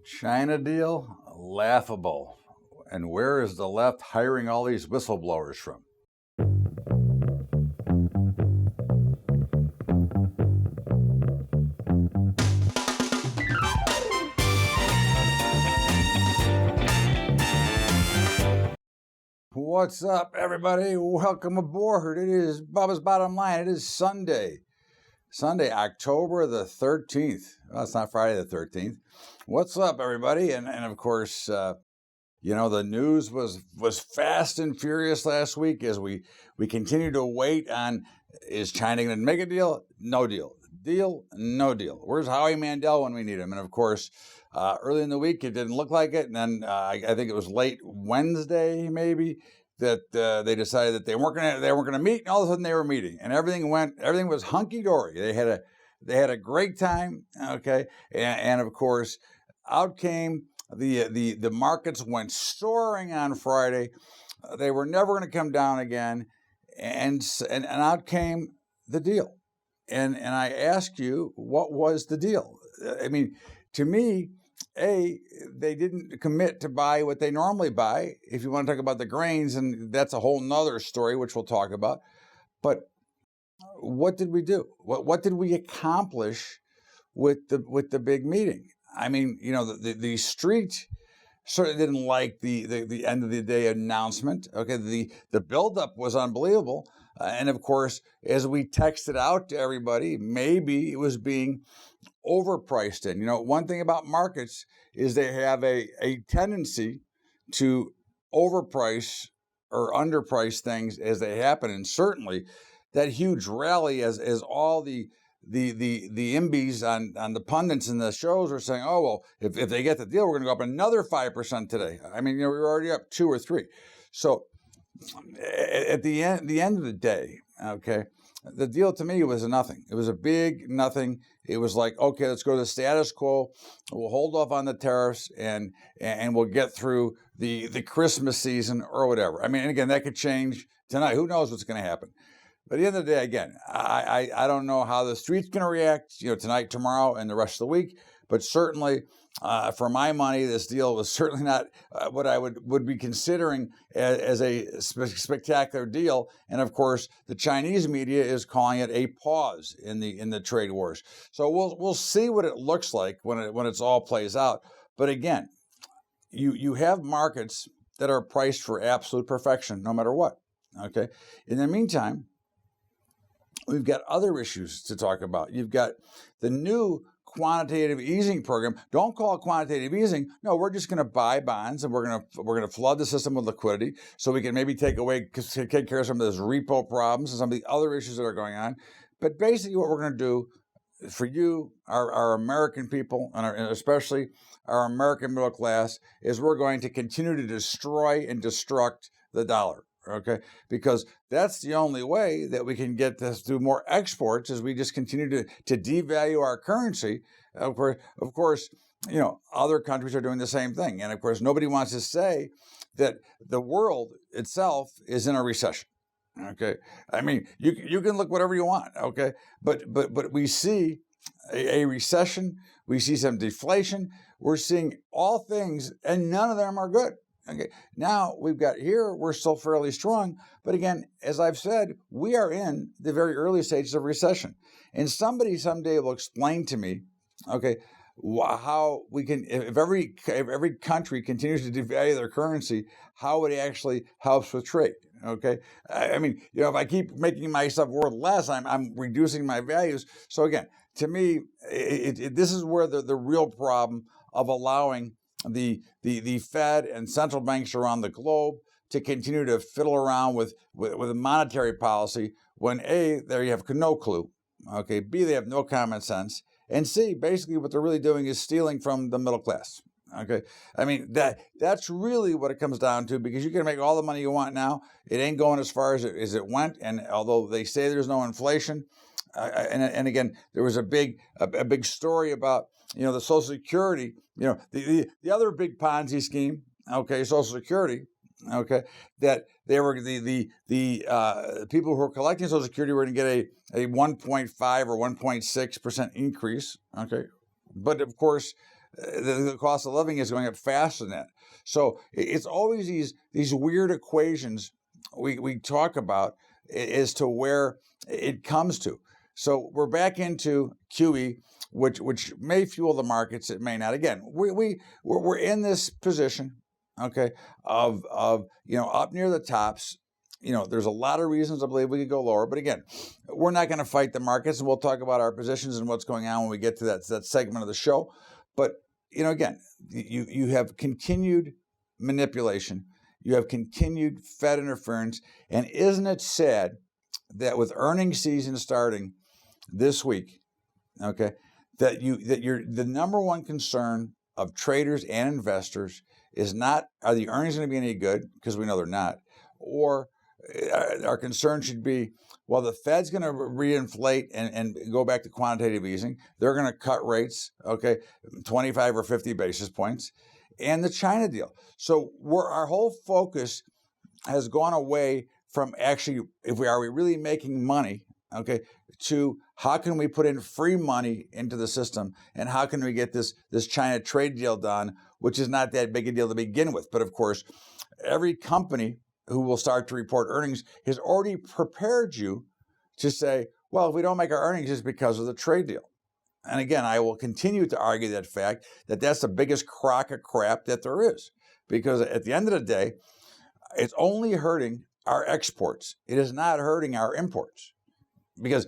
China deal? Laughable. And where is the left hiring all these whistleblowers from? What's up, everybody? Welcome aboard. It is Bubba's Bottom Line. It is Sunday, October the 13th. Well, it's not Friday the 13th. What's up, everybody? And of course, you know, the news was fast and furious last week as we continue to wait on, is China going to make a deal? No deal. Deal? No deal. Where's Howie Mandel when we need him? And of course, early in the week, it didn't look like it. And then I think it was late Wednesday, maybe, that they decided that they weren't going to meet. And all of a sudden, they were meeting, and everything was hunky dory. They had a great time. Okay, and of course, out came the markets went soaring on Friday. They were never going to come down again, and out came the deal. And I ask you, what was the deal? I mean, to me, they didn't commit to buy what they normally buy. If you want to talk about the grains, and that's a whole nother story, which we'll talk about. But what did we do? What did we accomplish with the big meeting? I mean, you know, the street certainly didn't like the end of the day announcement. Okay, the buildup was unbelievable. And of course, as we texted out to everybody, maybe it was being overpriced in. You know, one thing about markets is they have a tendency to overprice or underprice things as they happen. And certainly that huge rally as all the imbies on the pundits and the shows are saying, oh, well, if they get the deal, we're going to go up another 5% today. I mean, you know, we were already up 2 or 3. So at the end of the day, okay, the deal to me was a nothing. It was a big nothing. It was like, okay, let's go to the status quo. We'll hold off on the tariffs and we'll get through the Christmas season or whatever. I mean, and again, that could change tonight. Who knows what's going to happen? But at the end of the day, again, I don't know how the street's going to react, you know, tonight, tomorrow, and the rest of the week. But certainly, for my money, this deal was certainly not what I would be considering as a spectacular deal. And of course, the Chinese media is calling it a pause in the trade wars. So we'll see what it looks like when it's all plays out. But again, you have markets that are priced for absolute perfection, no matter what. Okay. In the meantime, we've got other issues to talk about. You've got the new quantitative easing program. Don't call it quantitative easing. No, we're just going to buy bonds and we're going to flood the system with liquidity so we can maybe take care of some of those repo problems and some of the other issues that are going on. But basically, what we're going to do for you, our American people, and especially our American middle class, is we're going to continue to destroy and destruct the dollar. Okay, because that's the only way that we can get to do more exports as we just continue to devalue our currency. Of course, you know, other countries are doing the same thing. And of course, nobody wants to say that the world itself is in a recession. Okay, I mean, you can look whatever you want. Okay, but we see a recession, we see some deflation, we're seeing all things, and none of them are good. Okay, now we've got here, we're still fairly strong. But again, as I've said, we are in the very early stages of recession. And somebody someday will explain to me, okay, how we can, if every country continues to devalue their currency, how it actually helps with trade. Okay, I mean, you know, if I keep making myself worth less, I'm reducing my values. So again, to me, this is where the real problem of allowing the Fed and central banks around the globe to continue to fiddle around with a monetary policy when A, they have no clue, okay, B, they have no common sense, and C, basically what they're really doing is stealing from the middle class. Okay, I mean, that's really what it comes down to, because you can make all the money you want now. It ain't going as far as it went, and although they say there's no inflation, and again, there was a big story about, you know, the Social Security, you know, the other big Ponzi scheme, okay, Social Security, okay, that they were the people who were collecting Social Security were going to get a 1.5 or 1.6% increase, okay, but of course the cost of living is going up faster than that. So it's always these weird equations we talk about as to where it comes to. So we're back into QE, which may fuel the markets, it may not. Again, we're in this position, okay, of up near the tops. There's a lot of reasons I believe we could go lower, but again, we're not going to fight the markets, and we'll talk about our positions and what's going on when we get to that segment of the show. But again, you have continued manipulation, you have continued Fed interference, and isn't it sad that with earnings season starting this week, okay, that the number one concern of traders and investors is not, are the earnings going to be any good? Because we know they're not. Or our concern should be, well, the Fed's going to reinflate and go back to quantitative easing. They're going to cut rates, okay, 25 or 50 basis points, and the China deal. So our whole focus has gone away from actually, are we really making money, okay, to how can we put in free money into the system, and how can we get this China trade deal done, which is not that big a deal to begin with. But of course, every company who will start to report earnings has already prepared you to say, well, if we don't make our earnings, it's because of the trade deal. And again, I will continue to argue that fact, that that's the biggest crock of crap that there is. Because at the end of the day, it's only hurting our exports. It is not hurting our imports. Because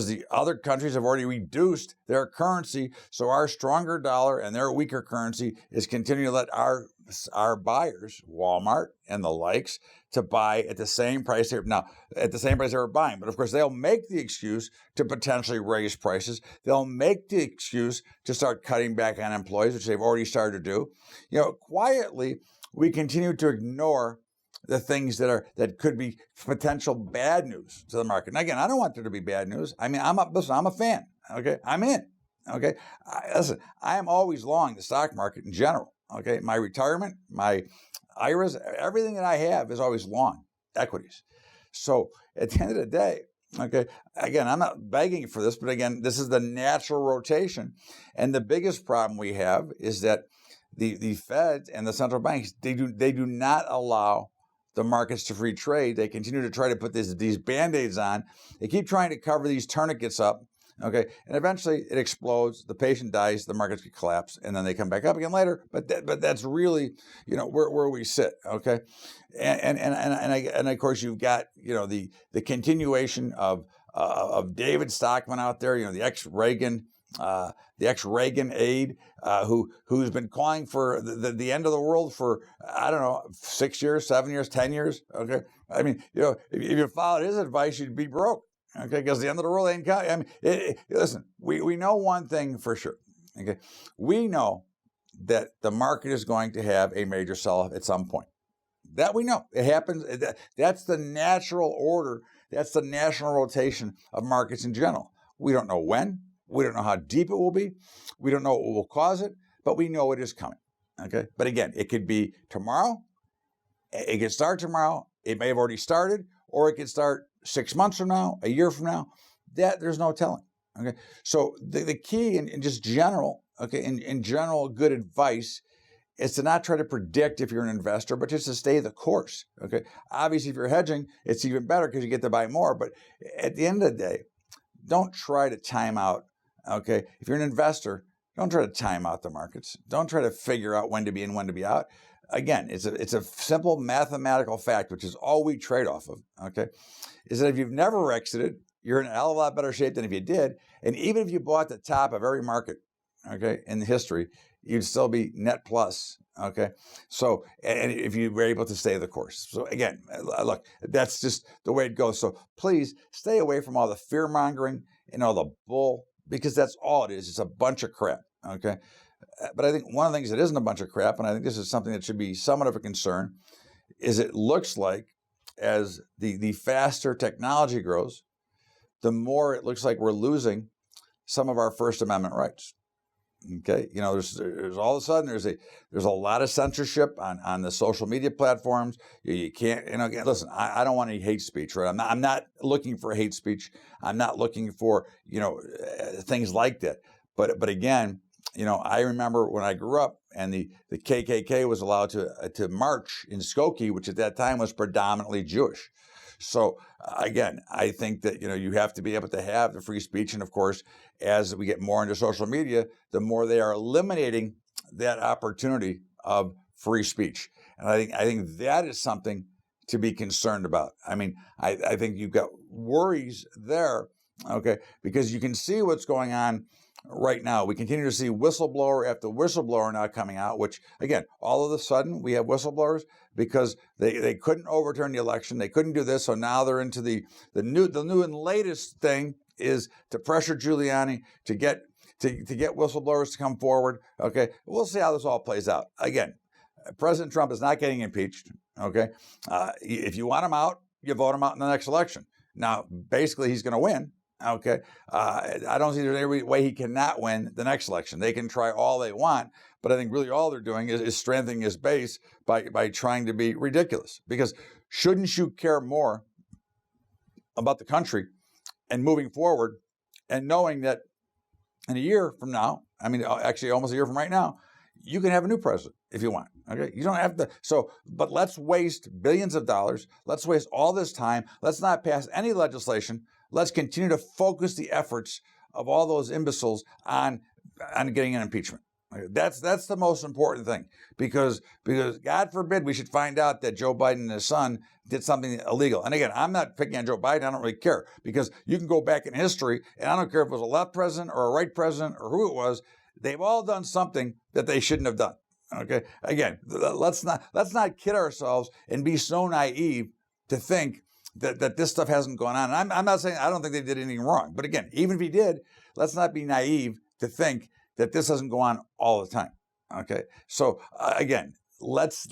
the other countries have already reduced their currency, so our stronger dollar and their weaker currency is continuing to let our buyers, Walmart and the likes, to buy at the same price they were buying. But of course, they'll make the excuse to potentially raise prices. They'll make the excuse to start cutting back on employees, which they've already started to do. Quietly, we continue to ignore the things that could be potential bad news to the market. And again, I don't want there to be bad news. I mean, I'm a fan. Okay, I'm in. Okay, I am always long the stock market in general. Okay, my retirement, my IRAs, everything that I have is always long equities. So at the end of the day, okay, again, I'm not begging for this, but again, this is the natural rotation. And the biggest problem we have is that the Fed and the central banks, they do not allow the markets to free trade. They continue to try to put these Band-Aids on. They keep trying to cover these tourniquets up, okay? And eventually it explodes, the patient dies, the markets get collapsed, and then they come back up again later. But that's really, where we sit, okay? And of course you've got, the continuation of David Stockman out there, the ex-Reagan aide, who's been calling for the end of the world for, 6 years, 7 years, 10 years. Okay, I mean, if you followed his advice, you'd be broke. Okay, because the end of the world ain't coming. I mean, listen, we know one thing for sure. Okay, we know that the market is going to have a major sell-off at some point. That we know. It happens. That's the natural order. That's the national rotation of markets in general. We don't know when. We don't know how deep it will be. We don't know what will cause it, but we know it is coming. Okay. But again, it could be tomorrow. It could start tomorrow. It may have already started, or it could start 6 months from now, a year from now. That there's no telling. Okay. So the key in just general, okay, in general, good advice is to not try to predict if you're an investor, but just to stay the course. Okay. Obviously, if you're hedging, it's even better because you get to buy more. But at the end of the day, don't try to time out. Okay, if you're an investor, don't try to time out the markets. Don't try to figure out when to be in, when to be out. Again, it's a simple mathematical fact, which is all we trade off of. Okay, is that if you've never exited, you're in a hell of a lot better shape than if you did. And even if you bought the top of every market, okay, in the history, you'd still be net plus. Okay, so and if you were able to stay the course. So again, look, that's just the way it goes. So please stay away from all the fear mongering and all the bull, because that's all it is. It's a bunch of crap. Okay, but I think one of the things that isn't a bunch of crap, and I think this is something that should be somewhat of a concern, is it looks like as the faster technology grows, the more it looks like we're losing some of our First Amendment rights. Okay, there's all of a sudden there's a lot of censorship on the social media platforms. You can't, again, listen, I don't want any hate speech, right? I'm not looking for hate speech. I'm not looking for things like that. But again, I remember when I grew up and the KKK was allowed to march in Skokie, which at that time was predominantly Jewish. So again, I think that, you have to be able to have the free speech. And of course, as we get more into social media, the more they are eliminating that opportunity of free speech. And I think that is something to be concerned about. I mean, I think you've got worries there, okay, because you can see what's going on right now. We continue to see whistleblower after whistleblower now coming out, which, again, all of a sudden we have whistleblowers because they couldn't overturn the election. They couldn't do this. So now they're into the new and latest thing is to pressure Giuliani to get whistleblowers to come forward. Okay, we'll see how this all plays out. Again, President Trump is not getting impeached. Okay, if you want him out, you vote him out in the next election. Now, basically, he's going to win. Okay, I don't see there's any way he cannot win the next election. They can try all they want, but I think really all they're doing is strengthening his base by trying to be ridiculous. Because shouldn't you care more about the country and moving forward and knowing that in a year from now, I mean, actually almost a year from right now, you can have a new president if you want. Okay, you don't have to. So, but let's waste billions of dollars. Let's waste all this time. Let's not pass any legislation. Let's continue to focus the efforts of all those imbeciles on getting an impeachment. That's the most important thing, because God forbid we should find out that Joe Biden and his son did something illegal. And again, I'm not picking on Joe Biden. I don't really care, because you can go back in history, and I don't care if it was a left president or a right president or who it was. They've all done something that they shouldn't have done. Okay. Again, let's not kid ourselves and be so naive to think that this stuff hasn't gone on. And I'm not saying I don't think they did anything wrong, but again, even if he did, let's not be naive to think that this doesn't go on all the time. Okay. So again, let's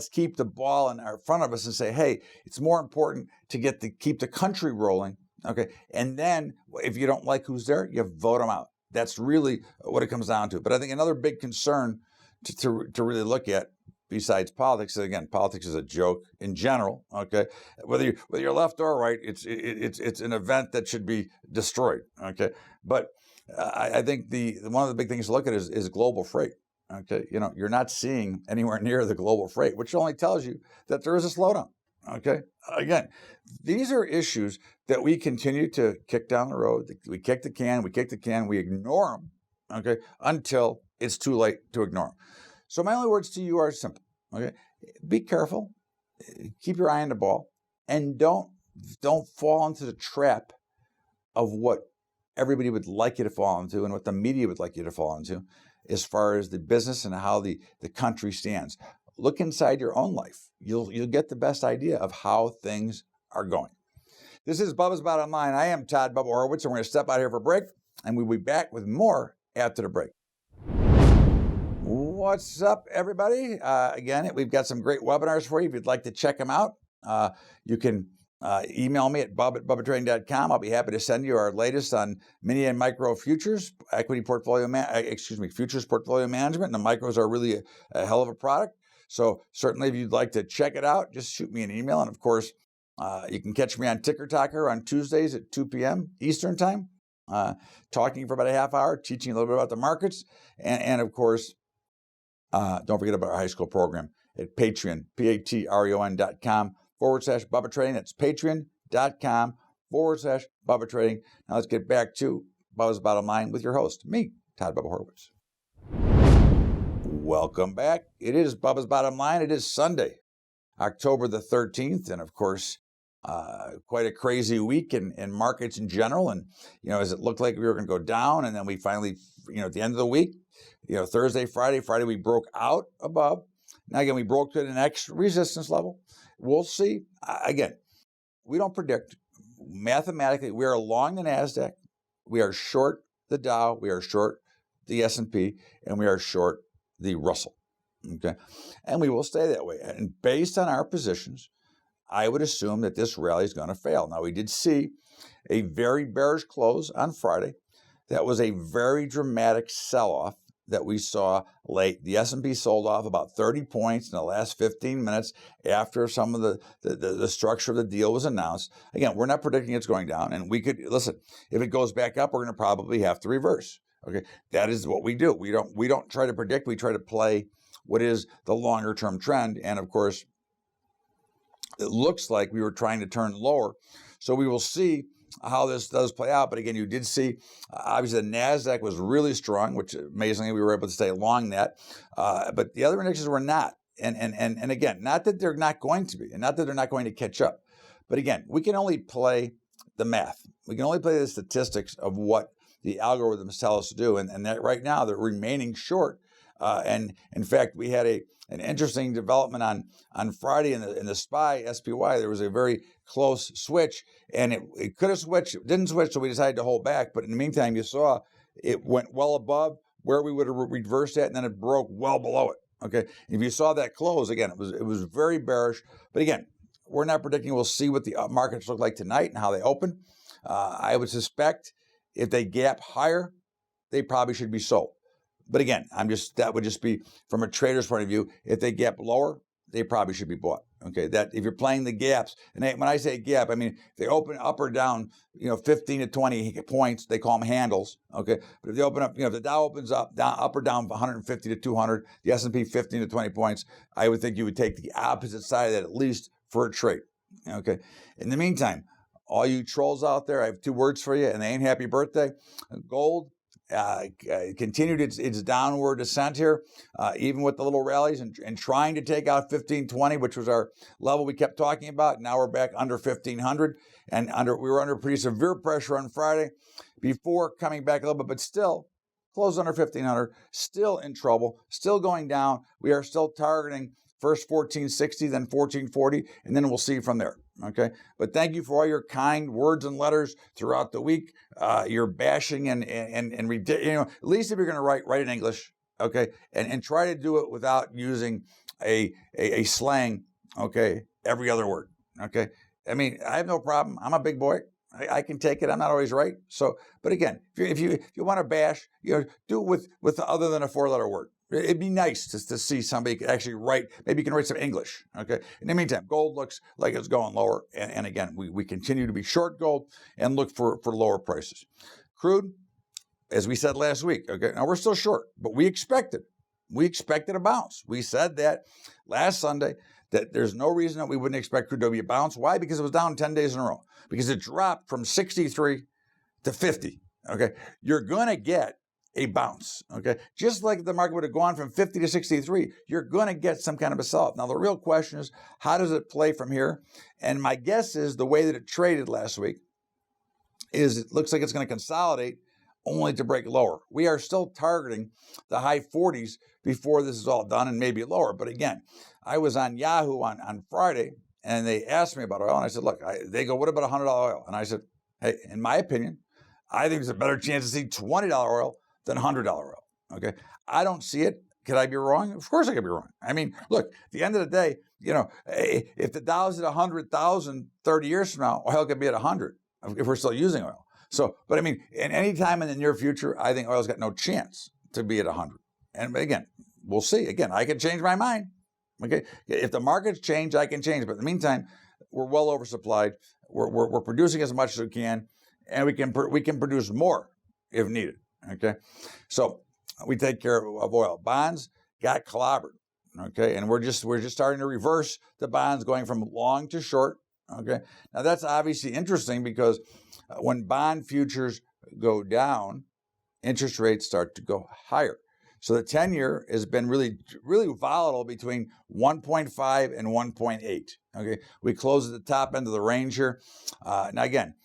keep the ball in front of us and say, hey, it's more important to keep the country rolling. Okay. And then if you don't like who's there, you vote them out. That's really what it comes down to. But I think another big concern to really look at, besides politics, again, politics is a joke in general. Okay, whether you're left or right, it's an event that should be destroyed. Okay, but I think one of the big things to look at is global freight. Okay, you're not seeing anywhere near the global freight, which only tells you that there is a slowdown. Okay, again, these are issues that we continue to kick down the road. We kick the can, we ignore them. Okay, until it's too late to ignore them. So my only words to you are simple. Okay, be careful, keep your eye on the ball, and don't fall into the trap of what everybody would like you to fall into and what the media would like you to fall into, as far as the business and how the country stands. Look inside your own life. You'll get the best idea of how things are going. This is Bubba's Bottom Line. I am Todd Bubba Horowitz, and we're going to step out here for a break, and we'll be back with more after the break. What's up, everybody? Again, we've got some great webinars for you. If you'd like to check them out, you can email me at bub@bubbatrading.com. I'll be happy to send you our latest on mini and micro futures, futures portfolio management. And the micros are really a hell of a product. So certainly, if you'd like to check it out, just shoot me an email. And of course, you can catch me on Ticker Talker on Tuesdays at 2 p.m. Eastern Time, talking for about a half hour, teaching a little bit about the markets. And of course, don't forget about our high school program at Patreon, patreon.com/Bubba Trading. That's patreon.com/Bubba Trading. Now let's get back to Bubba's Bottom Line with your host, me, Todd Bubba Horowitz. Welcome back. It is Bubba's Bottom Line. It is Sunday, October the 13th. And of course, quite a crazy week in markets in general. And, as it looked like we were going to go down, and then we finally, at the end of the week, Thursday, Friday, we broke out above. Now, again, we broke to the next resistance level. We'll see. Again, we don't predict. Mathematically, we are long the NASDAQ. We are short the Dow. We are short the S&P. And we are short the Russell. Okay. And we will stay that way. And based on our positions, I would assume that this rally is going to fail. Now, we did see a very bearish close on Friday. That was a very dramatic sell-off that we saw late. The S&P sold off about 30 points in the last 15 minutes after some of the structure of the deal was announced. Again, we're not predicting it's going down. And we could, listen, if it goes back up, we're going to probably have to reverse. Okay, that is what we do. We don't try to predict. We try to play what is the longer term trend. And of course, it looks like we were trying to turn lower. So we will see how this does play out. But again, you did see, obviously, the NASDAQ was really strong, which amazingly we were able to stay long that. But the other indexes were not. And again, not that they're not going to be, and not that they're not going to catch up. But again, we can only play the math. We can only play the statistics of what the algorithms tell us to do. And that right now, they're remaining short. And in fact, we had an interesting development on Friday in the SPY. There was a very close switch, and it could have switched. It didn't switch, so we decided to hold back. But in the meantime, you saw it went well above where we would have reversed at, and then it broke well below it. Okay, if you saw that close again, it was very bearish. But again, we're not predicting. We'll see what the markets look like tonight and how they open. I would suspect if they gap higher, they probably should be sold. But again, that would just be from a trader's point of view. If they gap lower, they probably should be bought. Okay, that if you're playing the gaps, and when I say gap, I mean if they open up or down, 15 to 20 points, they call them handles. Okay, but if they open up, if the Dow opens up or down 150 to 200, the S&P 15 to 20 points, I would think you would take the opposite side of that at least for a trade. Okay, in the meantime, all you trolls out there, I have two words for you, and they ain't happy birthday. Gold continued its downward descent here, even with the little rallies and trying to take out 1520, which was our level we kept talking about. Now we're back under 1500, and we were under pretty severe pressure on Friday before coming back a little bit, but still closed under 1500, still in trouble, still going down. We are still targeting first 1460, then 1440, and then we'll see from there. Okay, but thank you for all your kind words and letters throughout the week. You're bashing and at least if you're going to write in English, okay, and try to do it without using a slang, okay, every other word, okay. I mean, I have no problem. I'm a big boy. I can take it. I'm not always right. So, but again, if you want to bash, do it with other than a 4-letter word. It'd be nice to see somebody actually write. Maybe you can write some English. Okay. In the meantime, gold looks like it's going lower. And again, we continue to be short gold and look for lower prices. Crude, as we said last week. Okay. Now we're still short, but we expected a bounce. We said that last Sunday that there's no reason that we wouldn't expect crude to be a bounce. Why? Because it was down 10 days in a row. Because it dropped from 63 to 50. Okay. You're going to get a bounce, okay? Just like the market would have gone from 50 to 63, you're going to get some kind of a sell-off. Now, the real question is, how does it play from here? And my guess is the way that it traded last week is it looks like it's going to consolidate only to break lower. We are still targeting the high 40s before this is all done and maybe lower. But again, I was on Yahoo on Friday, and they asked me about oil, and I said, look, they go, what about $100 oil? And I said, hey, in my opinion, I think there's a better chance to see $20 oil than $100 oil, okay? I don't see it. Could I be wrong? Of course I could be wrong. I mean, look, at the end of the day, if the Dow's at 100,000 30 years from now, oil could be at 100 if we're still using oil. So, but I mean, in any time in the near future, I think oil's got no chance to be at 100. And again, we'll see. Again, I can change my mind, okay? If the markets change, I can change. But in the meantime, we're well oversupplied. We're producing as much as we can, and we can produce more if needed. Okay, so we take care of oil. Bonds got clobbered. Okay, and we're just starting to reverse the bonds, going from long to short. Okay, now that's obviously interesting because when bond futures go down, interest rates start to go higher. So the 10-year has been really volatile between 1.5 and 1.8. Okay, we close at the top end of the range here. Now again,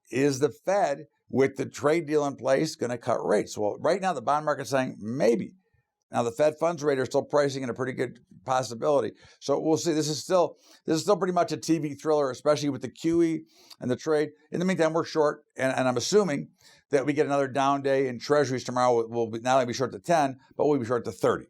is the Fed, with the trade deal in place, going to cut rates? Well, right now the bond market's saying maybe. Now the Fed funds rate are still pricing in a pretty good possibility. So we'll see. This is still pretty much a TV thriller, especially with the QE and the trade. In the meantime, we're short, and I'm assuming that we get another down day in treasuries tomorrow. We'll not only be short to 10, but we'll be short to 30.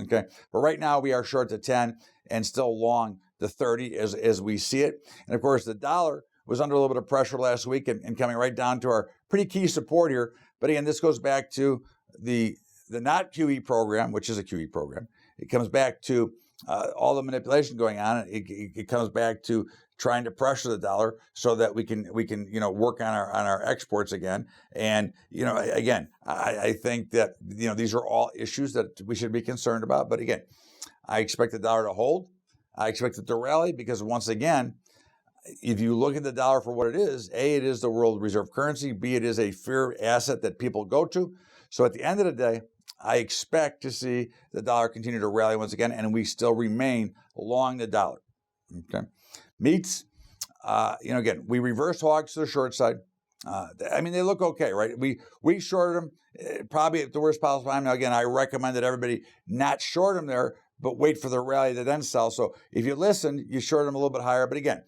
Okay, but right now we are short to 10 and still long the 30 as we see it. And of course, the dollar was under a little bit of pressure last week and coming right down to our pretty key support here. But again, this goes back to the not QE program, which is a QE program. It comes back to all the manipulation going on. It comes back to trying to pressure the dollar so that we can work on our exports again. And again, I think that these are all issues that we should be concerned about. But again, I expect the dollar to hold. I expect it to rally because once again, if you look at the dollar for what it is, A, it is the world reserve currency. B, it is a fear asset that people go to. So at the end of the day, I expect to see the dollar continue to rally once again, and we still remain long the dollar. Okay, meats. Again, we reversed hogs to the short side. They look okay, right? We shorted them probably at the worst possible time. Now, again, I recommend that everybody not short them there, but wait for the rally to then sell. So if you listen, you short them a little bit higher. But again,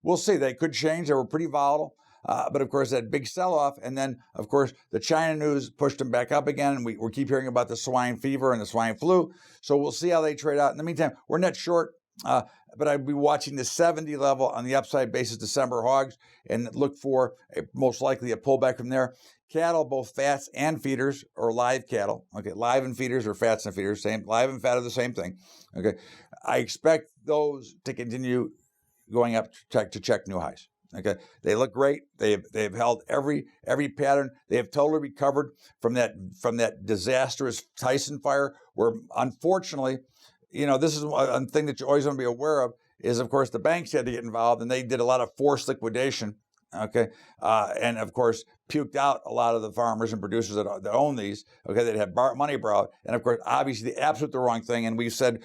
we'll see. They could change. They were pretty volatile. But of course, that big sell-off, and then, of course, the China news pushed them back up again. And we keep hearing about the swine fever and the swine flu. So we'll see how they trade out. In the meantime, we're net short, but I'd be watching the 70 level on the upside basis December hogs and look for most likely a pullback from there. Cattle, both fats and feeders, or live cattle. Okay, live and feeders or fats and feeders, same. Live and fat are the same thing. Okay, I expect those to continue going up to check new highs. Okay, they look great. They've held every pattern. They have totally recovered from that disastrous Tyson fire, where unfortunately, this is one thing that you always want to be aware of is, of course, the banks had to get involved, and they did a lot of forced liquidation. Okay, and of course puked out a lot of the farmers and producers that own these. Okay, that had money borrowed, and of course, obviously, the absolute the wrong thing. And we said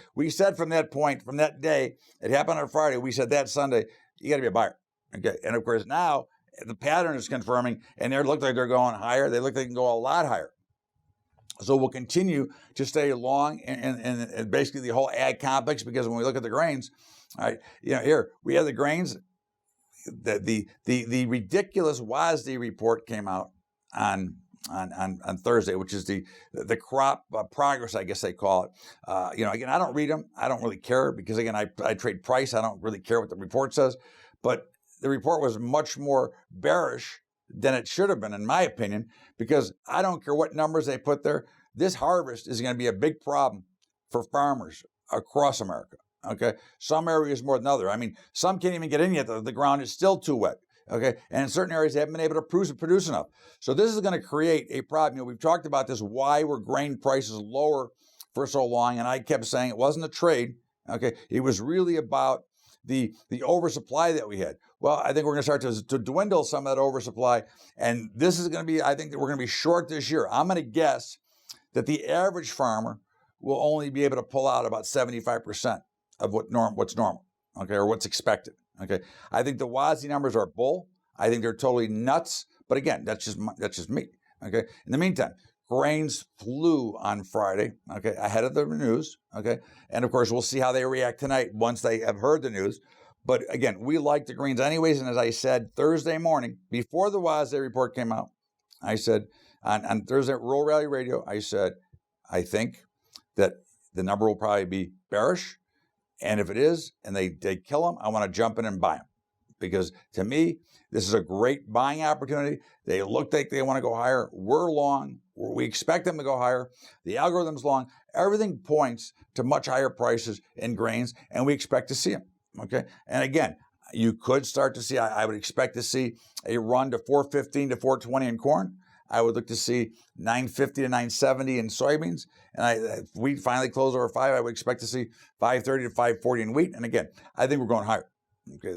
from that point, from that day, it happened on Friday. We said that Sunday, you got to be a buyer. Okay, and of course now the pattern is confirming, and they look like they're going higher. They look like they can go a lot higher. So we'll continue to stay long and basically the whole ag complex, because when we look at the grains, all right, here we have the grains. The ridiculous WASDE report came out on Thursday, which is the crop progress, I guess they call it. Again, I don't read them. I don't really care because, again, I trade price. I don't really care what the report says. But the report was much more bearish than it should have been, in my opinion, because I don't care what numbers they put there. This harvest is going to be a big problem for farmers across America. Okay, some areas more than others. Some can't even get in yet. The ground is still too wet. Okay, and in certain areas they haven't been able to produce enough. So this is going to create a problem. We've talked about this. Why were grain prices lower for so long? And I kept saying it wasn't a trade. Okay, it was really about the oversupply that we had. Well, I think we're going to start to dwindle some of that oversupply, and this is going to be. I think that we're going to be short this year. I'm going to guess that the average farmer will only be able to pull out about 75% of what's normal, okay, or what's expected, okay. I think the WASDE numbers are bull. I think they're totally nuts. But again, that's just me, okay. In the meantime, grains flew on Friday, okay, ahead of the news, okay, and of course we'll see how they react tonight once they have heard the news. But again, we like the greens anyways. And as I said Thursday morning, before the WASDE report came out, I said on Thursday at Rural Rally Radio, I said I think that the number will probably be bearish. And if it is, and they kill them, I want to jump in and buy them. Because to me, this is a great buying opportunity. They look like they want to go higher. We're long. We expect them to go higher. The algorithm's long. Everything points to much higher prices in grains, and we expect to see them. Okay. And again, you could start to see, I would expect to see a run to 415 to 420 in corn. I would look to see 950 to 970 in soybeans. And if wheat finally close over 5, I would expect to see 530 to 540 in wheat. And again, I think we're going higher. Okay,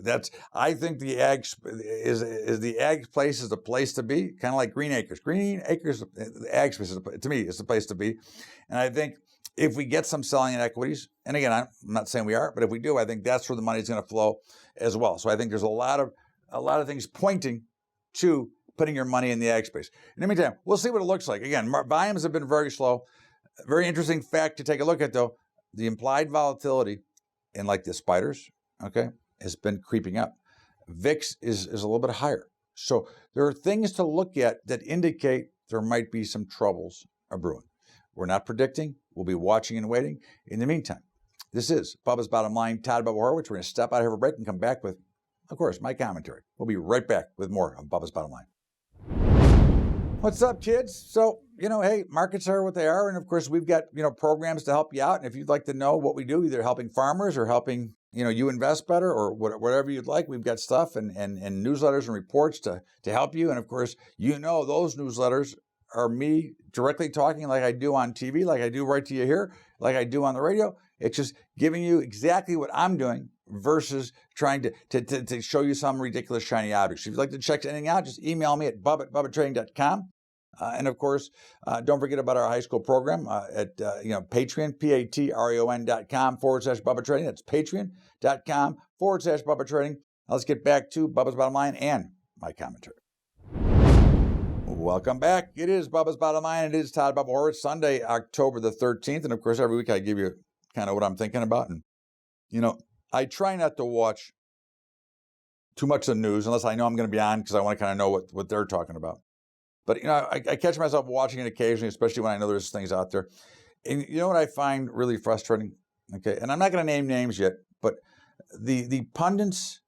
I think the ag is the ag place is the place to be, kind of like Green Acres. Green Acres, the ag space to me is the place to be. And I think if we get some selling in equities, and again, I'm not saying we are, but if we do, I think that's where the money is going to flow as well. So I think there's a lot of things pointing to putting your money in the ag space. In the meantime, we'll see what it looks like. Again, volumes have been very slow. Very interesting fact to take a look at, though, the implied volatility in like the spiders, okay, has been creeping up. VIX is a little bit higher. So there are things to look at that indicate there might be some troubles brewing. We're not predicting. We'll be watching and waiting. In the meantime, this is Bubba's Bottom Line, Todd Bubba Horowitz. We're going to step out here for a break and come back with, of course, my commentary. We'll be right back with more of Bubba's Bottom Line. What's up, kids? So, hey, markets are what they are. And of course, we've got, programs to help you out. And if you'd like to know what we do, either helping farmers or helping you invest better or whatever you'd like. We've got stuff and newsletters and reports to help you. And of course, those newsletters are me directly talking like I do on TV, like I do right to you here, like I do on the radio. It's just giving you exactly what I'm doing versus trying to show you some ridiculous shiny object. So if you'd like to check anything out, just email me at bub@bubbatrading.com. And of course, don't forget about our high school program at Patreon, patreon.com/Bubba Trading. That's patreon.com/Bubba Trading. Now let's get back to Bubba's Bottom Line and my commentary. Welcome back. It is Bubba's Bottom Line. It is Todd Bubba Horowitz, Sunday, October the 13th. And of course, every week I give you kind of what I'm thinking about. And, I try not to watch too much of the news unless I know I'm going to be on because I want to kind of know what they're talking about. But, I catch myself watching it occasionally, especially when I know there's things out there. And you know what I find really frustrating? Okay, and I'm not going to name names yet, but the pundits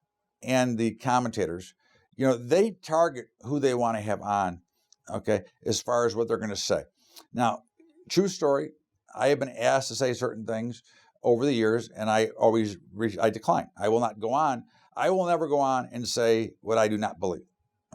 and the commentators, they target who they want to have on, okay, as far as what they're going to say. Now, true story, I have been asked to say certain things over the years, and I decline. I will not go on. I will never go on and say what I do not believe.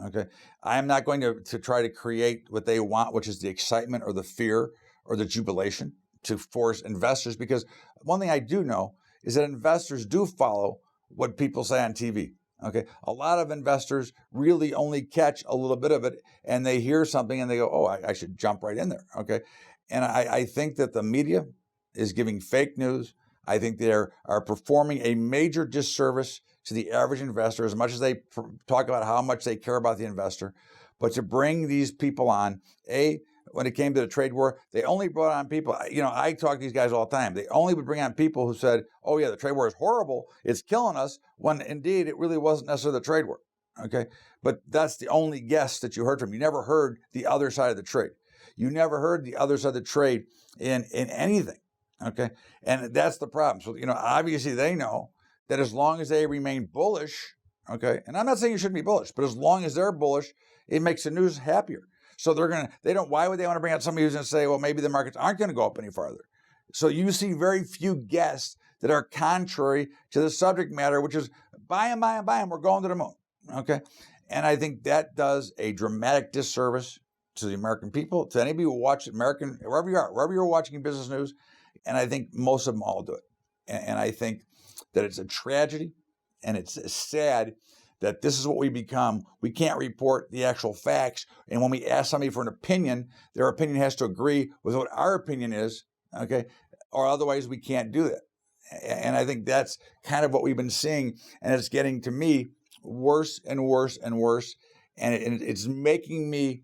Okay, I am not going to try to create what they want, which is the excitement or the fear or the jubilation to force investors. Because one thing I do know is that investors do follow what people say on TV. Okay, a lot of investors really only catch a little bit of it, and they hear something and they go, "Oh, I should jump right in there." Okay, and I think that the media is giving fake news. I think they are performing a major disservice to the average investor, as much as they talk about how much they care about the investor. But to bring these people on, when it came to the trade war, they only brought on people, I talk to these guys all the time. They only would bring on people who said, oh yeah, the trade war is horrible, it's killing us, when indeed it really wasn't necessarily the trade war, okay? But that's the only guess that you heard from. You never heard the other side of the trade. You never heard the other side of the trade in anything, okay? And that's the problem. So, obviously they know that as long as they remain bullish, okay, and I'm not saying you shouldn't be bullish, but as long as they're bullish, it makes the news happier. So why would they want to bring out somebody who's going to say, well, maybe the markets aren't going to go up any farther? So you see very few guests that are contrary to the subject matter, which is buy them, we're going to the moon, okay? And I think that does a dramatic disservice to the American people, to anybody who watches wherever you're watching business news, and I think most of them all do it. And I think that it's a tragedy and it's sad that this is what we become. We can't report the actual facts. And when we ask somebody for an opinion, their opinion has to agree with what our opinion is, okay? Or otherwise we can't do that. And I think that's kind of what we've been seeing. And it's getting, to me, worse and worse and worse. And it's making me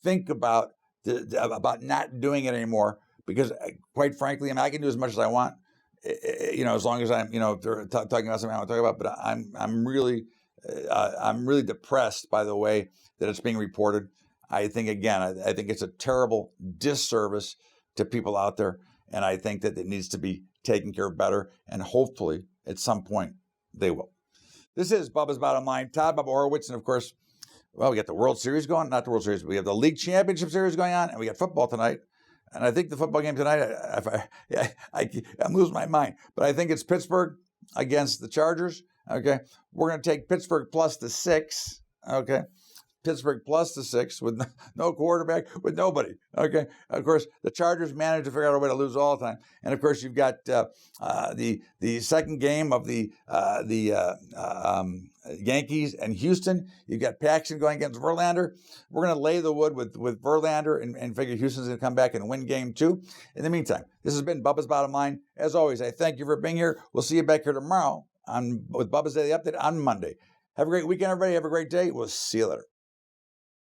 think about not doing it anymore. Because quite frankly, I can do as much as I want, as long as I'm, if they're talking about something I want to talk about. But I'm really depressed by the way that it's being reported. I think, again, I think it's a terrible disservice to people out there. And I think that it needs to be taken care of better. And hopefully at some point they will. This is Bubba's Bottom Line. Todd Bubba Horowitz. And of course, we got the World Series going, not the World Series, but we have the League Championship Series going on, and we got football tonight. And I think the football game tonight, I'm losing my mind. But I think it's Pittsburgh against the Chargers. Okay, we're going to take Pittsburgh plus the 6. Okay, Pittsburgh plus the 6 with no quarterback, with nobody. Okay, of course the Chargers managed to figure out a way to lose all the time. And of course you've got the second game of the Yankees and Houston. You've got Paxton going against Verlander. We're going to lay the wood with Verlander and figure Houston's going to come back and win game 2. In the meantime, this has been Bubba's Bottom Line. As always, I thank you for being here. We'll see you back here tomorrow with Bubba's Daily Update on Monday. Have a great weekend, everybody. Have a great day. We'll see you later.